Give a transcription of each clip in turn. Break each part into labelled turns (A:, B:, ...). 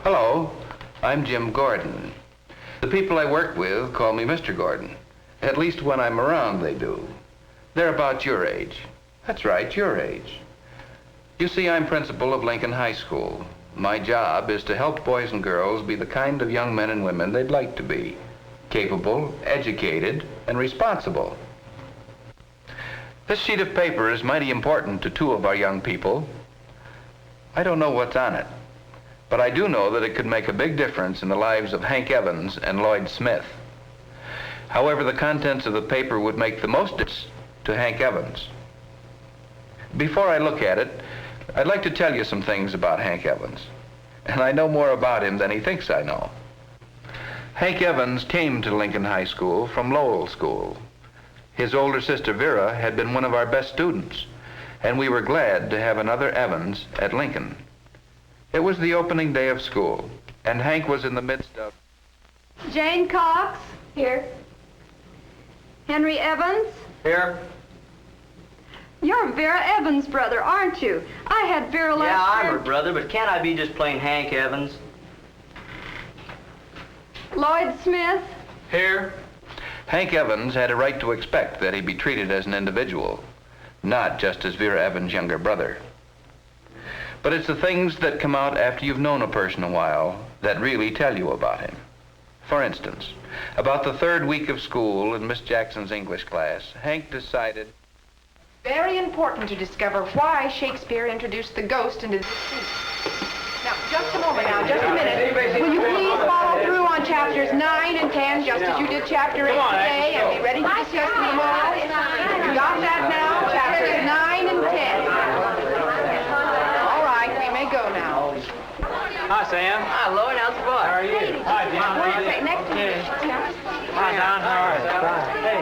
A: Hello, I'm Jim Gordon. The people I work with call me Mr. Gordon. At least when I'm around, they do. They're about your age. That's right, your age. You see, I'm principal of Lincoln High School. My job is to help boys and girls be the kind of young men and women they'd like to be. Capable, educated, and responsible. This sheet of paper is mighty important to two of our young people. I don't know what's on it, but I do know that it could make a big difference in the lives of Hank Evans and Lloyd Smith. However, the contents of the paper would make the most difference to Hank Evans. Before I look at it, I'd like to tell you some things about Hank Evans. And I know more about him than he thinks I know. Hank Evans came to Lincoln High School from Lowell School. His older sister Vera had been one of our best students, and we were glad to have another Evans at Lincoln. It was the opening day of school, and Hank was in the midst of...
B: Jane Cox? Here. Henry Evans?
C: Here.
B: You're Vera Evans' brother, aren't you? I had Vera last
C: Yeah, I'm
B: year.
C: her brother, but can't I be just plain Hank Evans?
B: Lloyd Smith?
C: Here.
A: Hank Evans had a right to expect that he be treated as an individual, not just as Vera Evans' younger brother. But it's the things that come out after you've known a person a while that really tell you about him. For instance, about the third week of school in Miss Jackson's English class, Hank decided...
D: Very important to discover why Shakespeare introduced the ghost into the scene. Now, just a moment now, just a minute. Will you please follow through on chapters 9 and 10, just as you did chapter 8 today, and be ready to discuss them tomorrow? You got that now? Chapters 9 and 10. All right, we may go now.
C: Hi, Sam. Hi, Lloyd. How's the boy? How are you? Hi, John.
D: Wait a second, next to you.
C: Hi, Don. How are you? Hey.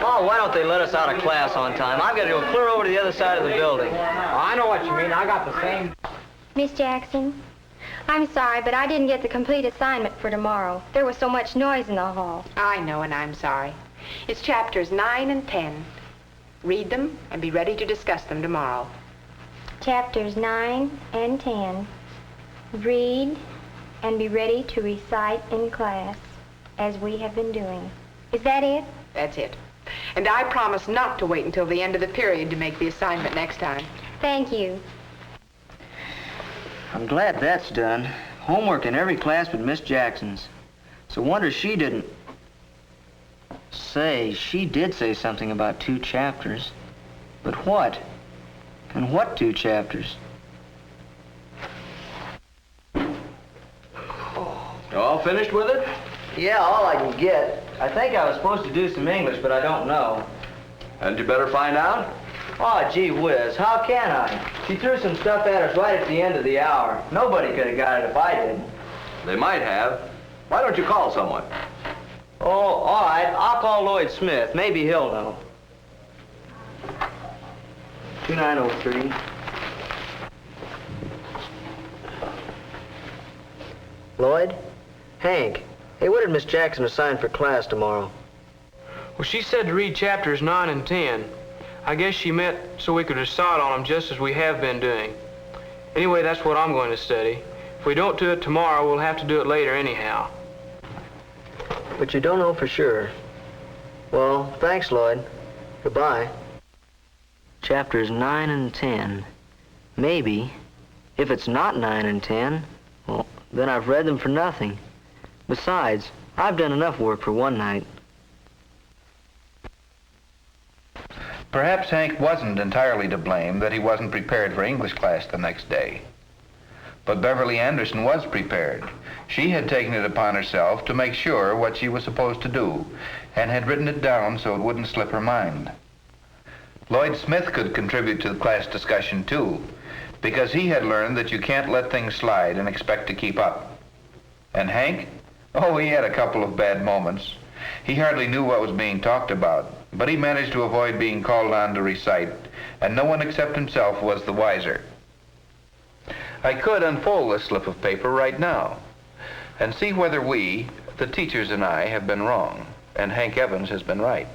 C: Oh, why don't they let us out of class on time? I've got to go clear over to the other side of the building. Oh, I know what you mean. I got the same...
E: Miss Jackson, I'm sorry, but I didn't get the complete assignment for tomorrow. There was so much noise in the hall.
D: I know, and I'm sorry. It's chapters 9 and 10. Read them and be ready to discuss them tomorrow.
E: Chapters 9 and 10. Read and be ready to recite in class, as we have been doing. Is that it?
D: That's it. And I promise not to wait until the end of the period to make the assignment next time.
E: Thank you.
C: I'm glad that's done. Homework in every class but Miss Jackson's. It's a wonder she didn't... Say, she did say something about 2 chapters. But what? And what 2 chapters?
A: You all finished with it?
C: Yeah, all I can get. I think I was supposed to do some English, but I don't know.
A: Hadn't you better find out?
C: Oh, gee whiz, how can I? She threw some stuff at us right at the end of the hour. Nobody could have got it if I did.
A: They might have. Why don't you call someone?
C: Oh, all right. I'll call Lloyd Smith. Maybe he'll know. 2903. Lloyd? Hank. Hey, what did Miss Jackson assign for class tomorrow?
F: Well, she said to read chapters 9 and 10. I guess she meant so we could recite on them just as we have been doing. Anyway, that's what I'm going to study. If we don't do it tomorrow, we'll have to do it later anyhow.
C: But you don't know for sure. Well, thanks, Lloyd. Goodbye. Chapters 9 and 10. Maybe. If it's not 9 and 10, well, then I've read them for nothing. Besides, I've done enough work for one night.
A: Perhaps Hank wasn't entirely to blame that he wasn't prepared for English class the next day. But Beverly Anderson was prepared. She had taken it upon herself to make sure what she was supposed to do, and had written it down so it wouldn't slip her mind. Lloyd Smith could contribute to the class discussion too, because he had learned that you can't let things slide and expect to keep up. And Hank? Oh, he had a couple of bad moments. He hardly knew what was being talked about, but he managed to avoid being called on to recite, and no one except himself was the wiser. I could unfold this slip of paper right now and see whether we, the teachers and I, have been wrong and Hank Evans has been right.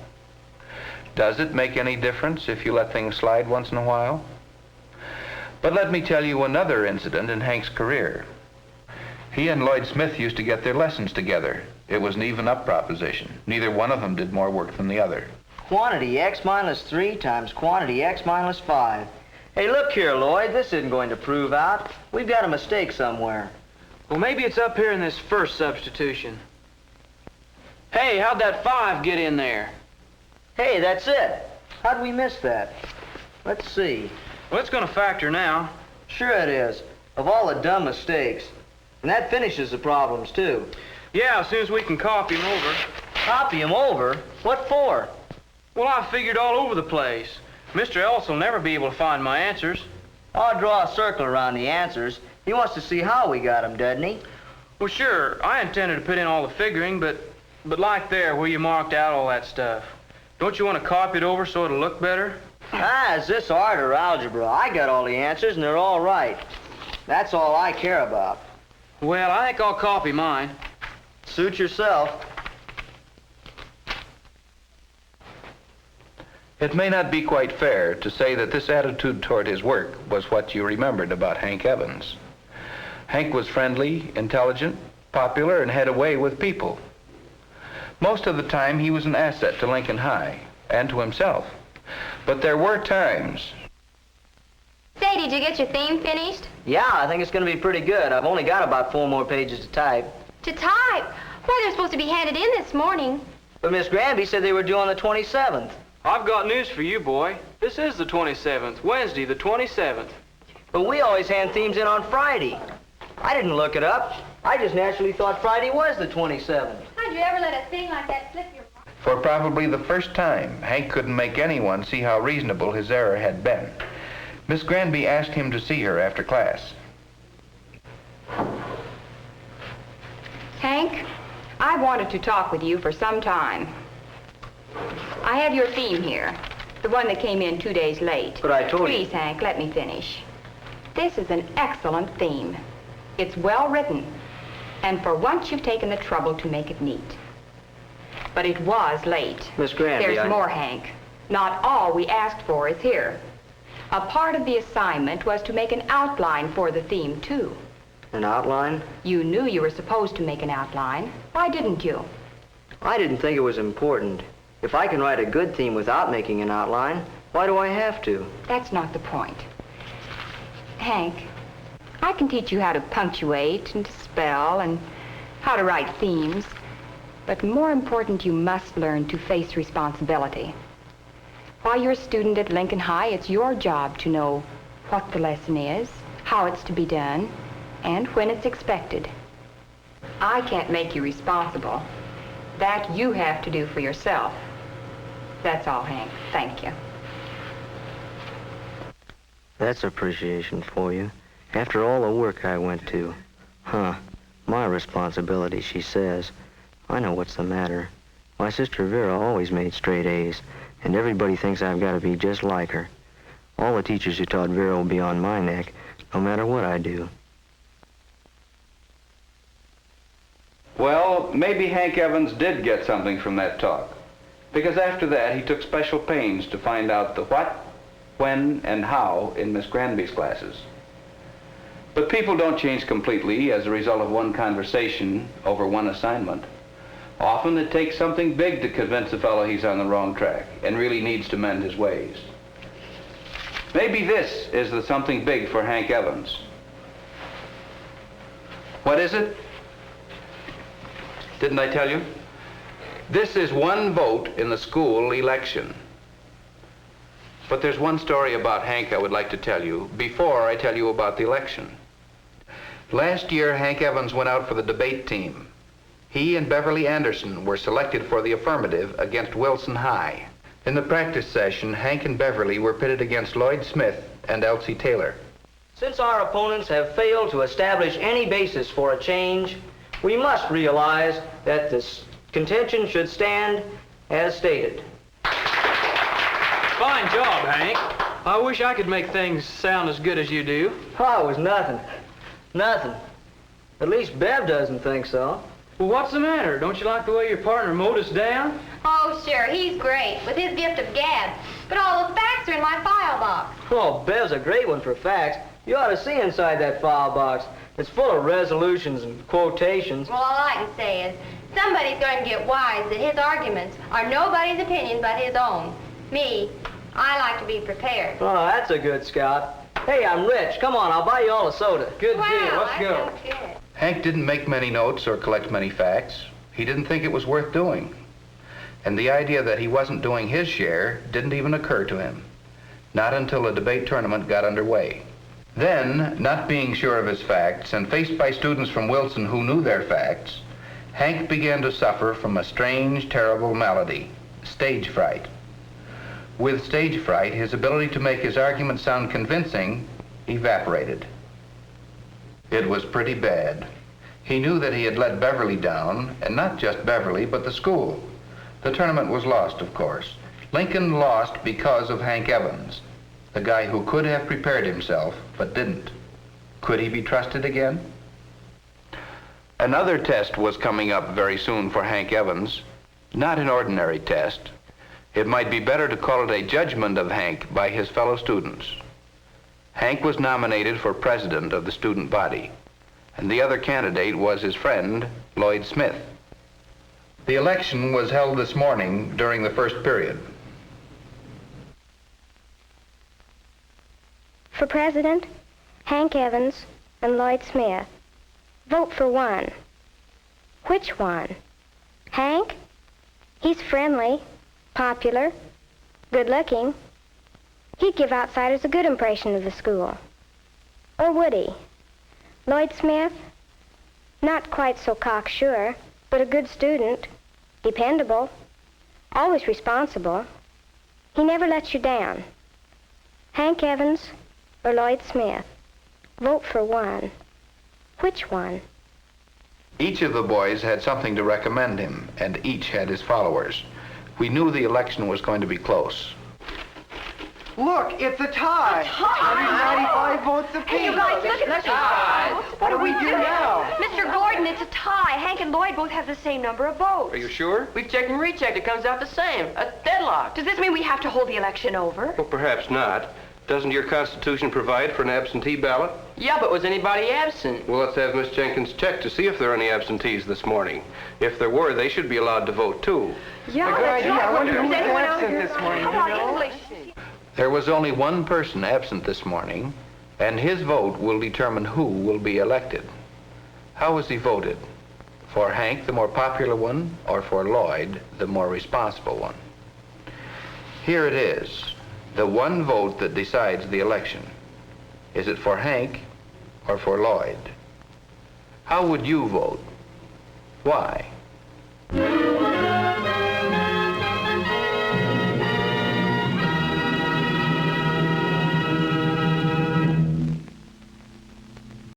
A: Does it make any difference if you let things slide once in a while? But let me tell you another incident in Hank's career. He and Lloyd Smith used to get their lessons together. It was an even-up proposition. Neither one of them did more work than the other.
C: Quantity x minus 3 times quantity x minus 5. Hey, look here, Lloyd. This isn't going to prove out. We've got a mistake somewhere.
F: Well, maybe it's up here in this first substitution. Hey, how'd that 5 get in there?
C: Hey, that's it. How'd we miss that? Let's see.
F: Well, it's going to factor now.
C: Sure it is. Of all the dumb mistakes. And that finishes the problems, too.
F: Yeah, as soon as we can copy them over.
C: Copy them over? What for?
F: Well, I figured all over the place. Mr. Ellis will never be able to find my answers.
C: I'll draw a circle around the answers. He wants to see how we got them, doesn't he?
F: Well, sure, I intended to put in all the figuring, but like there, where you marked out all that stuff. Don't you want to copy it over so it'll look better?
C: Is this art or algebra? I got all the answers, and they're all right. That's all I care about.
F: Well, I think I'll copy mine.
C: Suit yourself.
A: It may not be quite fair to say that this attitude toward his work was what you remembered about Hank Evans. Hank was friendly, intelligent, popular, and had a way with people. Most of the time, he was an asset to Lincoln High and to himself. But there were times.
E: Say, did you get your theme finished?
C: Yeah, I think it's going to be pretty good. I've only got about 4 more pages to type.
E: To type? Why, they're supposed to be handed in this morning.
C: But Miss Granby said they were due on the 27th.
F: I've got news for you, boy. This is the 27th, Wednesday the 27th.
C: But we always hand themes in on Friday. I didn't look it up. I just naturally thought Friday was the 27th.
E: How'd you ever let a thing like that slip your mind?
A: For probably the first time, Hank couldn't make anyone see how reasonable his error had been. Miss Granby asked him to see her after class.
G: Hank, I wanted to talk with you for some time. I have your theme here, the one that came in 2 days late.
C: But I told you.
G: Please, Hank, let me finish. This is an excellent theme. It's well written, and for once you've taken the trouble to make it neat. But it was late.
C: Miss Granby,
G: There's more, Hank. Not all we asked for is here. A part of the assignment was to make an outline for the theme, too.
C: An outline?
G: You knew you were supposed to make an outline. Why didn't you?
C: I didn't think it was important. If I can write a good theme without making an outline, why do I have to?
G: That's not the point. Hank, I can teach you how to punctuate and to spell and how to write themes. But more important, you must learn to face responsibility. While you're a student at Lincoln High, it's your job to know what the lesson is, how it's to be done, and when it's expected. I can't make you responsible. That you have to do for yourself. That's all, Hank. Thank you.
C: That's appreciation for you. After all the work I went to. Huh. My responsibility, she says. I know what's the matter. My sister Vera always made straight A's, and everybody thinks I've got to be just like her. All the teachers who taught Vera will be on my neck, no matter what I do.
A: Well, maybe Hank Evans did get something from that talk, because after that he took special pains to find out the what, when, and how in Miss Granby's classes. But people don't change completely as a result of one conversation over one assignment. Often it takes something big to convince a fellow he's on the wrong track and really needs to mend his ways. Maybe this is the something big for Hank Evans. What is it? Didn't I tell you? This is one vote in the school election. But there's one story about Hank I would like to tell you before I tell you about the election. Last year, Hank Evans went out for the debate team. He and Beverly Anderson were selected for the affirmative against Wilson High. In the practice session, Hank and Beverly were pitted against Lloyd Smith and Elsie Taylor.
C: Since our opponents have failed to establish any basis for a change, we must realize that the Contention should stand as stated.
F: Fine job, Hank. I wish I could make things sound as good as you do.
C: Oh, it was nothing. Nothing. At least Bev doesn't think so.
F: Well, what's the matter? Don't you like the way your partner mowed us down?
B: Oh, sure, he's great, with his gift of gab. But all the facts are in my file box.
C: Oh, Bev's a great one for facts. You ought to see inside that file box. It's full of resolutions and quotations.
B: Well, all I can say is, somebody's going to get wise that his arguments are nobody's opinion but his own. Me, I like to be prepared.
C: Oh, that's a good scout. Hey, I'm rich. Come on, I'll buy you all a soda.
F: Good
B: Well,
F: deal. Let's
B: that
F: go.
B: sounds good.
A: Hank didn't make many notes or collect many facts. He didn't think it was worth doing. And the idea that he wasn't doing his share didn't even occur to him. Not until the debate tournament got underway. Then, not being sure of his facts and faced by students from Wilson who knew their facts, Hank began to suffer from a strange, terrible malady, stage fright. With stage fright, his ability to make his argument sound convincing evaporated. It was pretty bad. He knew that he had let Beverly down, and not just Beverly, but the school. The tournament was lost, of course. Lincoln lost because of Hank Evans, the guy who could have prepared himself, but didn't. Could he be trusted again? Another test was coming up very soon for Hank Evans. Not an ordinary test. It might be better to call it a judgment of Hank by his fellow students. Hank was nominated for president of the student body, and the other candidate was his friend, Lloyd Smith. The election was held this morning during the first period.
E: For president, Hank Evans and Lloyd Smith. Vote for one. Which one? Hank? He's friendly, popular, good-looking. He'd give outsiders a good impression of the school. Or would he? Lloyd Smith? Not quite so cocksure, but a good student, dependable, always responsible. He never lets you down. Hank Evans or Lloyd Smith? Vote for one. Which one?
A: Each of the boys had something to recommend him, and each had his followers. We knew the election was going to be close.
H: Look, it's a tie. 195 votes apiece.
B: Hey, you guys, look at this.
H: What do we do now?
B: Mr. Gordon, it's a tie. Hank and Lloyd both have the same number of votes.
F: Are you sure?
I: We've checked and rechecked. It comes out the same. A deadlock.
B: Does this mean we have to hold the election over?
J: Well, perhaps not. Doesn't your Constitution provide for an absentee ballot?
I: Yeah, but was anybody absent?
J: Well, let's have Miss Jenkins check to see if there are any absentees this morning. If there were, they should be allowed to vote, too.
B: Yeah,
H: Good idea. I wonder who was
B: anyone out
H: absent
B: here?
H: this morning.
B: How
H: You
B: about
H: know?
B: English?
A: There was only one person absent this morning, and his vote will determine who will be elected. How was he voted? For Hank, the more popular one, or for Lloyd, the more responsible one? Here it is, the one vote that decides the election. Is it for Hank or for Lloyd? How would you vote? Why?